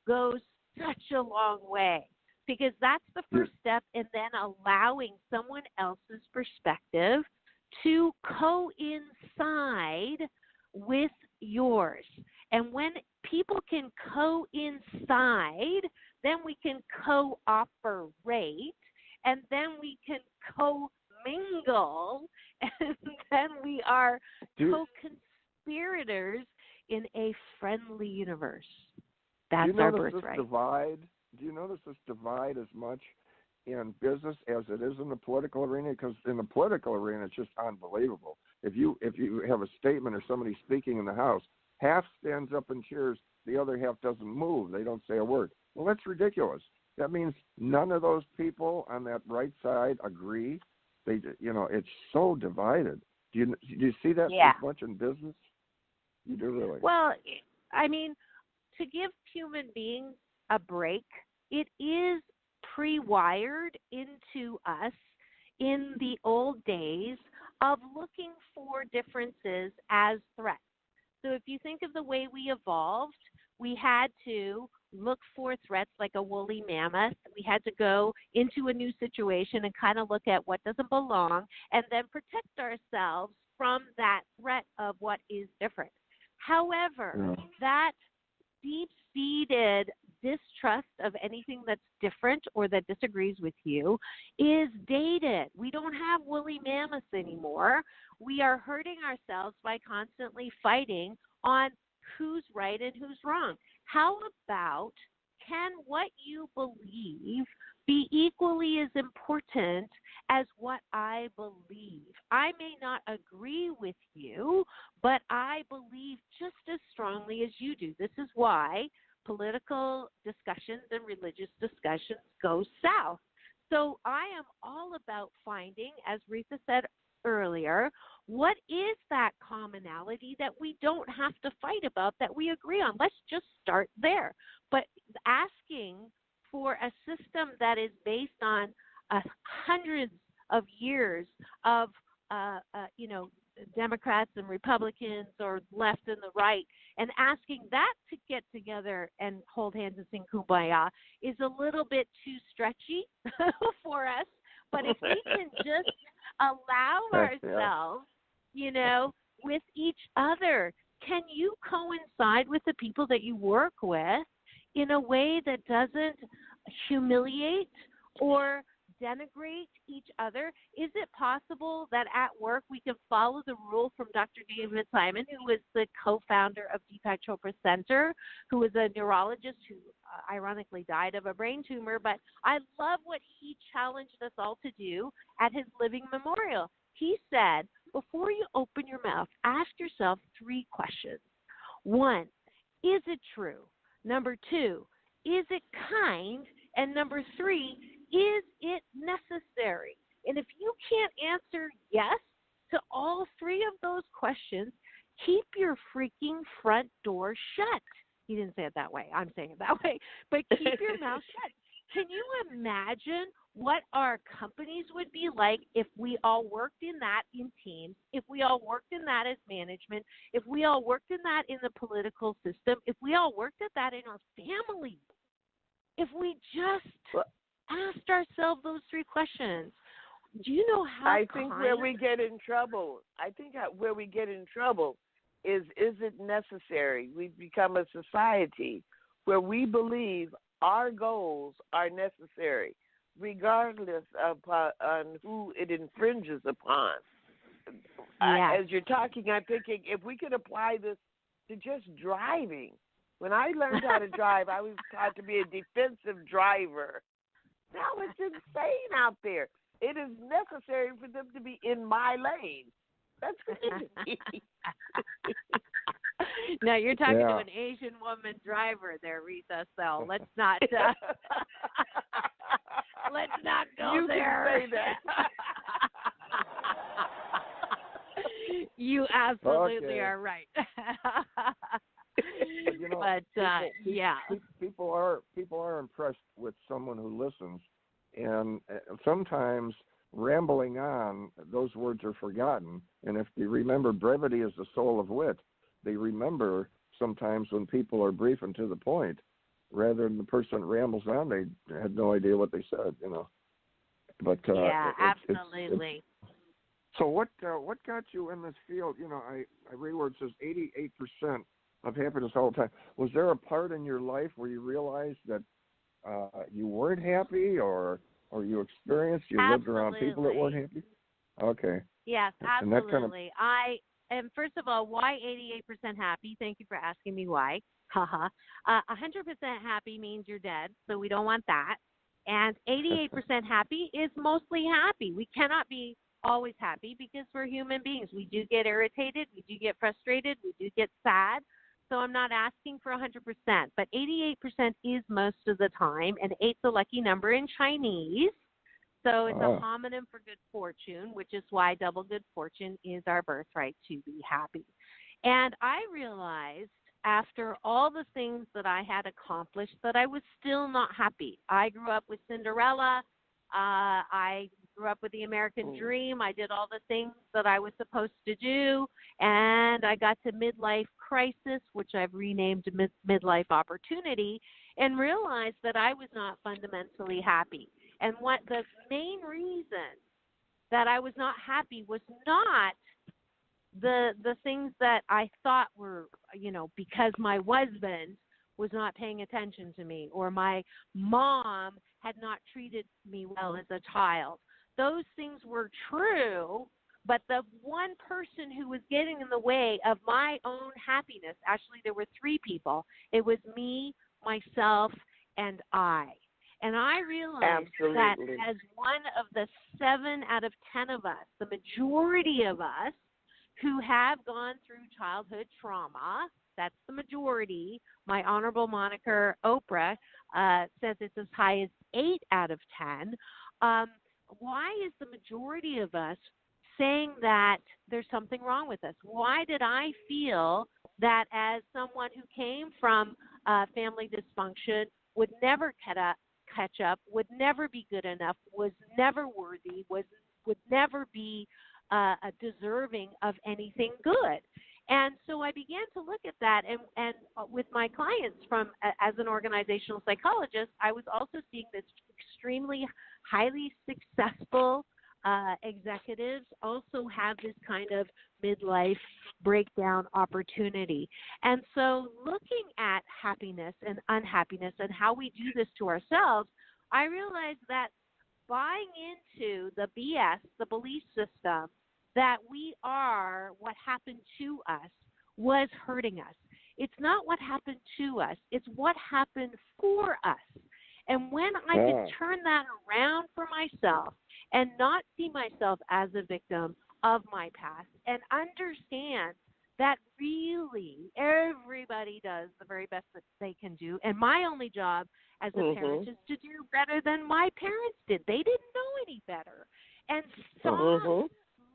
goes such a long way because that's the first step in then allowing someone else's perspective to coincide with yours. And when people can coincide, then we can cooperate, and then we can commingle, and then we are co-conspirators in a friendly universe. That's our birthright. Do you notice this divide as much in business as it is in the political arena? Because in the political arena, it's just unbelievable. If you have a statement or somebody speaking in the House, half stands up and cheers, the other half doesn't move. They don't say a word. Well, that's ridiculous. That means none of those people on that right side agree. It's so divided. Do you see that as much in business? You do really? Well, I mean, to give human beings a break it is pre-wired into us in the old days of looking for differences as threats. So if you think of the way we evolved, we had to look for threats like a woolly mammoth. We had to go into a new situation and kind of look at what doesn't belong and then protect ourselves from that threat of what is different. However, that deep-seated distrust of anything that's different or that disagrees with you is dated. We don't have woolly mammoths anymore. We are hurting ourselves by constantly fighting on who's right and who's wrong. How about, can what you believe be equally as important as what I believe? I may not agree with you, but I believe just as strongly as you do. This is why political discussions and religious discussions go south. So I am all about finding, as Reatha said earlier, what is that commonality that we don't have to fight about, that we agree on? Let's just start there. But asking for a system that is based on hundreds of years of, Democrats and Republicans or left and the right, and asking that to get together and hold hands and sing Kumbaya is a little bit too stretchy for us. But if we can just allow ourselves, with each other, can you coincide with the people that you work with in a way that doesn't humiliate or denigrate each other? Is it possible that at work we can follow the rule from Dr. David Simon, who was the co-founder of Deepak Chopra Center, who was a neurologist who ironically died of a brain tumor, but I love what he challenged us all to do at his living memorial. He said, before you open your mouth, ask yourself 3 questions. 1, is it true? Number 2, is it kind? And number 3, is it necessary? And if you can't answer yes to all 3 of those questions, keep your freaking front door shut. He didn't say it that way. I'm saying it that way. But keep your mouth shut. Can you imagine what our companies would be like if we all worked in that in teams, if we all worked in that as management, if we all worked in that in the political system, if we all worked at that in our families? If we just asked ourselves those 3 questions. Do you know how I think where we get in trouble, is it necessary? We've become a society where we believe our goals are necessary, regardless of on who it infringes upon. As you're talking, I'm thinking if we could apply this to just driving. When I learned how to drive, I was taught to be a defensive driver. Now it's insane out there. It is necessary for them to be in my lane. That's crazy. Now you're talking to an Asian woman driver there, Reatha. So let's not let's not go you there. You can say that. You absolutely are right. People are impressed with someone who listens, and sometimes rambling on, those words are forgotten. And if they remember, brevity is the soul of wit. They remember sometimes when people are brief and to the point, rather than the person rambles on. They had no idea what they said, But absolutely. So what got you in this field? I read where it says 88% of happiness all the time. Was there a part in your life where you realized that you weren't happy, or you experienced, you lived around people that weren't happy? Okay. Yes, absolutely. And first of all, why 88% happy? Thank you for asking me why. 100% happy means you're dead, so we don't want that. And 88% happy is mostly happy. We cannot be always happy because we're human beings. We do get irritated. We do get frustrated. We do get sad. So I'm not asking for 100%, but 88% is most of the time, and 8's a lucky number in Chinese. So it's a homonym for good fortune, which is why double good fortune is our birthright to be happy. And I realized after all the things that I had accomplished, that I was still not happy. I grew up with Cinderella. I grew up with the American dream. I did all the things that I was supposed to do, and I got to midlife crisis, which I've renamed midlife opportunity, and realized that I was not fundamentally happy. And what the main reason that I was not happy was not the things that I thought were, because my husband was not paying attention to me, or my mom had not treated me well as a child. Those things were true, but the one person who was getting in the way of my own happiness, actually there were three people. It was me, myself, and I. And I realized that as one of the 7 out of 10 of us, the majority of us who have gone through childhood trauma, that's the majority. My honorable moniker, Oprah, says it's as high as 8 out of 10. Why is the majority of us saying that there's something wrong with us? Why did I feel that as someone who came from family dysfunction would never catch up, would never be good enough, was never worthy, would never be deserving of anything good? And so I began to look at that, and with my clients as an organizational psychologist, I was also seeing this extremely highly successful executives also have this kind of midlife breakdown opportunity. And so looking at happiness and unhappiness and how we do this to ourselves, I realized that buying into the BS, the belief system, that we are what happened to us was hurting us. It's not what happened to us. It's what happened for us. And when I could turn that around for myself and not see myself as a victim of my past and understand that really everybody does the very best that they can do, and my only job as a parent is to do better than my parents did. They didn't know any better. And stop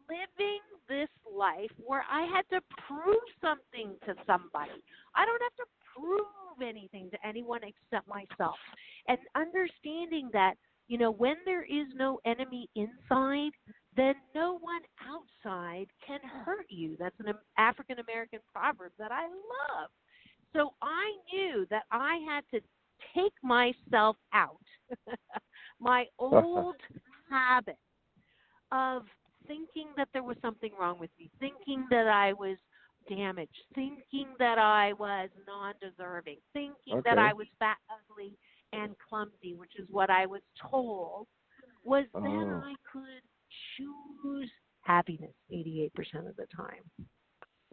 living this life where I had to prove something to somebody. I don't have to prove anything to anyone except myself. And understanding that, when there is no enemy inside, then no one outside can hurt you. That's an African American proverb that I love. So I knew that I had to take myself out, my old habit of thinking that there was something wrong with me, thinking that I was damaged, thinking that I was non-deserving, thinking that I was fat, ugly, and clumsy, which is what I was told, was that I could choose happiness 88% of the time.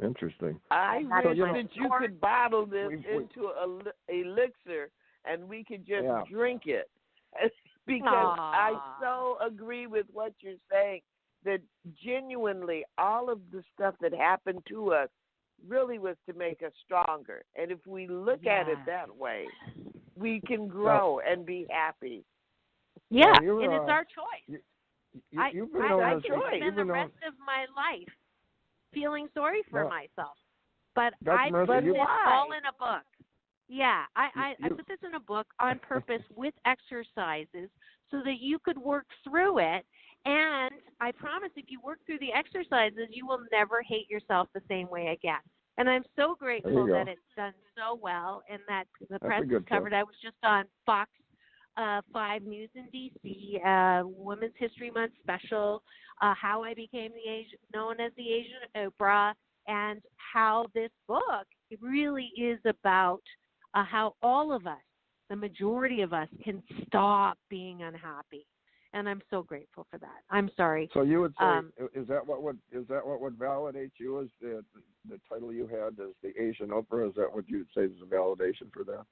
Interesting. I wish that you could bottle this into an elixir and we could just drink it. Because I so agree with what you're saying, that genuinely all of the stuff that happened to us really was to make us stronger. And if we look at it that way, we can grow and be happy. Yeah, and it's our choice. I can spend the rest of my life feeling sorry for myself. But I put this all in a book. Yeah, I put this in a book on purpose with exercises so that you could work through it. And I promise if you work through the exercises, you will never hate yourself the same way again. And I'm so grateful that it's done so well and that the press has covered. I was just on Fox 5 News in D.C., Women's History Month special, how I became known as the Asian Oprah, and how this book really is about how all of us, the majority of us, can stop being unhappy. And I'm so grateful for that. I'm sorry. So you would say, is that what would validate you as the title you had as the Asian Oprah? Is that what you'd say is a validation for that?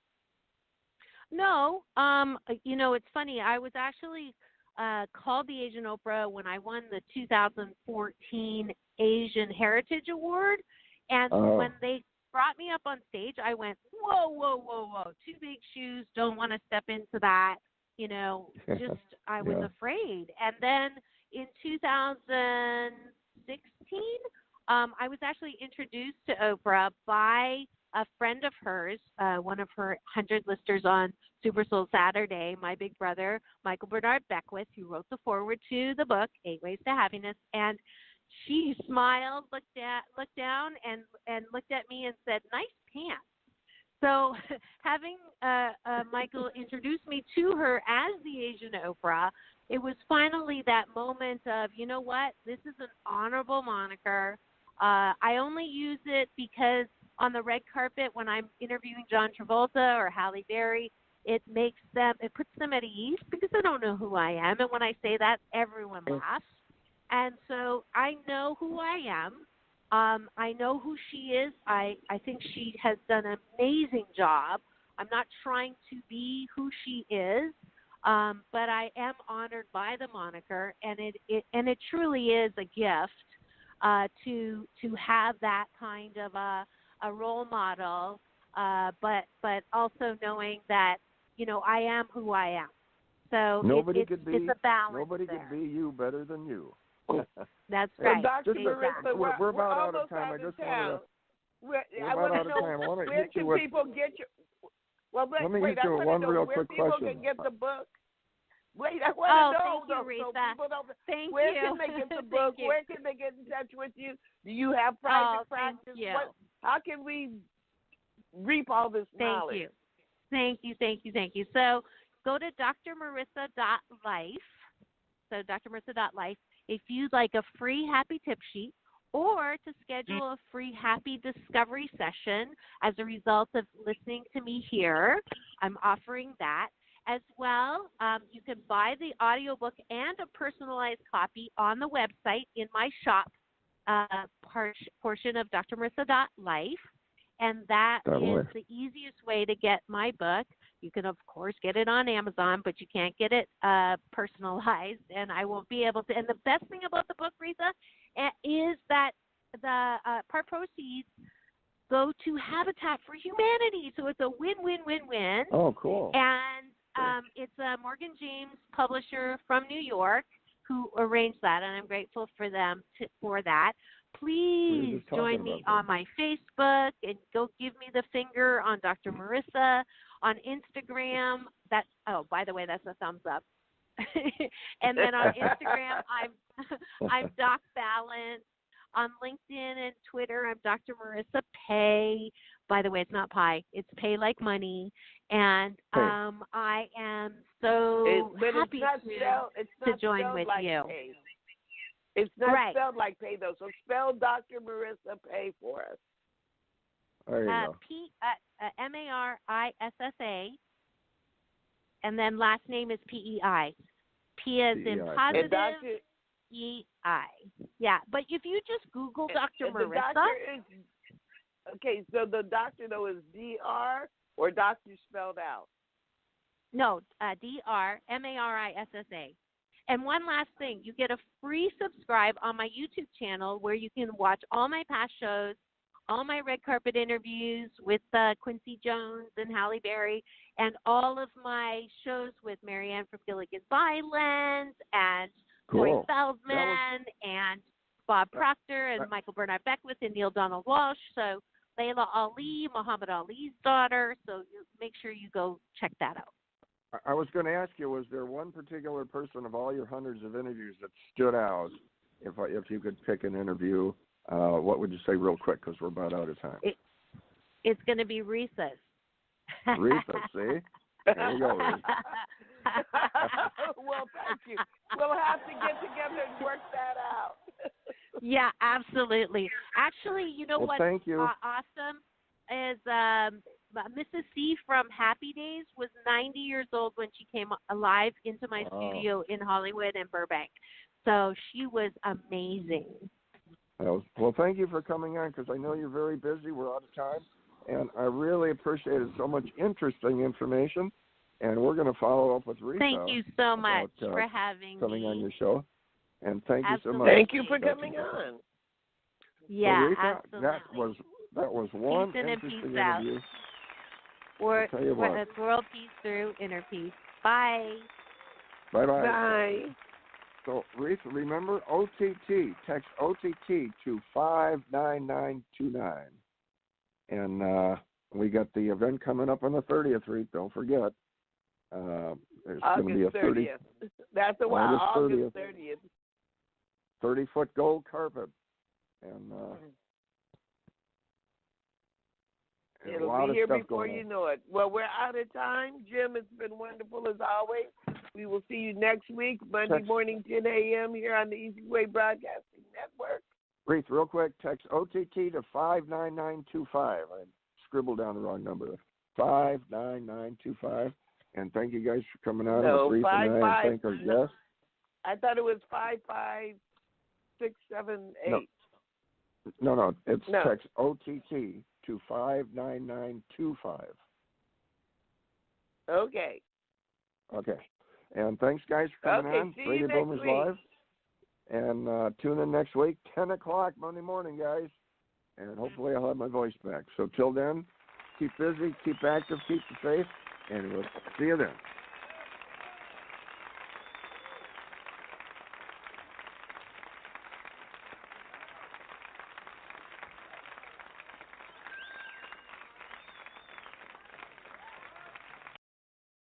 No. It's funny. I was actually called the Asian Oprah when I won the 2014 Asian Heritage Award. And when they brought me up on stage, I went, whoa, too big shoes, don't want to step into that. I was afraid. And then in 2016, I was actually introduced to Oprah by a friend of hers, one of her 100 listers on Super Soul Saturday, my big brother, Michael Bernard Beckwith, who wrote the foreword to the book, 8 Ways to Happiness, and she smiled, looked down, and looked at me and said, "Nice pants." So having Michael introduce me to her as the Asian Oprah, it was finally that moment of, you know what, this is an honorable moniker. I only use it because on the red carpet when I'm interviewing John Travolta or Halle Berry, it puts them at ease because they don't know who I am. And when I say that, everyone laughs. And so I know who I am. I know who she is. I think she has done an amazing job. I'm not trying to be who she is, but I am honored by the moniker, and it truly is a gift to have that kind of a role model, but also knowing that, you know, I am who I am. So it's a balance. Nobody could be you better than you. That's right. Dr. Marissa, we're about out of time. I just wanted to. We're about out of time. I want to hit you with. People get your? Well, let me hit you with one real quick question. Where people can get the book? Wait, I want to know. Thank you, Reatha. Thank where you. Can they get the book? Where can they get in touch with you? Do you have private practice? How can we reap all this knowledge? Thank you. So go to drmarissa.life. So drmarissa.life. If you'd like a free happy tip sheet or to schedule a free happy discovery session as a result of listening to me here, I'm offering that. As well, you can buy the audiobook and a personalized copy on the website in my shop portion of drmarissa.life. And that is the easiest way to get my book. You can, of course, get it on Amazon, but you can't get it personalized, and I won't be able to. And the best thing about the book, Reatha, is that the part proceeds go to Habitat for Humanity. So it's a win-win-win-win. Oh, cool. And it's a Morgan James publisher from New York who arranged that, and I'm grateful for them for that. Please join me on my Facebook and go give me the finger on Dr. Marissa on Instagram. By the way, that's a thumbs up. And then on Instagram, I'm Doc Balance. On LinkedIn and Twitter, I'm Dr. Marissa Pay. By the way, it's not pie; it's pay like money. And I am so happy to join with you. Pay. It's not spelled like pay, though. So spell Dr. Marissa Pay for us. There you go. Marissa, and then last name is PEI. P as in positive, EI. Yeah, but if you just Google Dr. Marissa. Okay, so the doctor, though, is DR or doctor spelled out? No, DR, Marissa. And one last thing, you get a free subscribe on my YouTube channel where you can watch all my past shows, all my red carpet interviews with Quincy Jones and Halle Berry, and all of my shows with Marianne from Gilligan's Island and Corey Feldman and Bob Proctor and Michael Bernard Beckwith and Neil Donald Walsh. So Layla Ali, Muhammad Ali's daughter. So make sure you go check that out. I was going to ask you, was there one particular person of all your hundreds of interviews that stood out? If you could pick an interview, what would you say real quick, because we're about out of time? It's going to be Reatha's. Reatha, see? There you go, Reatha. Well, thank you. We'll have to get together and work that out. Yeah, absolutely. Actually, you know what? Thank you. Awesome is Mrs. C from Happy Days was 90 years old when she came alive into my studio in Hollywood and Burbank. So she was amazing. Well, thank you for coming on, because I know you're very busy. We're out of time. And I really appreciated so much interesting information. And we're going to follow up with Reatha. Thank you so much for having me. Coming on your show. And thank you so much. Thank you for coming on. Yeah, so Reatha, absolutely. That was one peace interesting peace out. interview. It's world peace through inner peace. Bye. Bye-bye. Bye. So, Reatha, remember OTT. Text OTT to 59929. And we got the event coming up on the 30th, Reed. Don't forget. There's going to be a 30th. That's a while. August 30th. 30-foot gold carpet. And it'll be here before you know it. Well, we're out of time. Jim, it's been wonderful as always. We will see you next week, Monday morning, 10 a.m. here on the Easy Way Broadcasting Network. Reed, real quick, text OTT to 59925. I scribbled down the wrong number. 59925. And thank you guys for coming out with Reatha and I, and thank our guests. I thought it was 55678. No, it's text OTT to 59925. Okay. And thanks, guys, for coming on. Radio Boomers Live. And tune in next week, 10 o'clock Monday morning, guys. And hopefully I'll have my voice back. So till then, keep busy, keep active, keep the faith, and we'll see you then.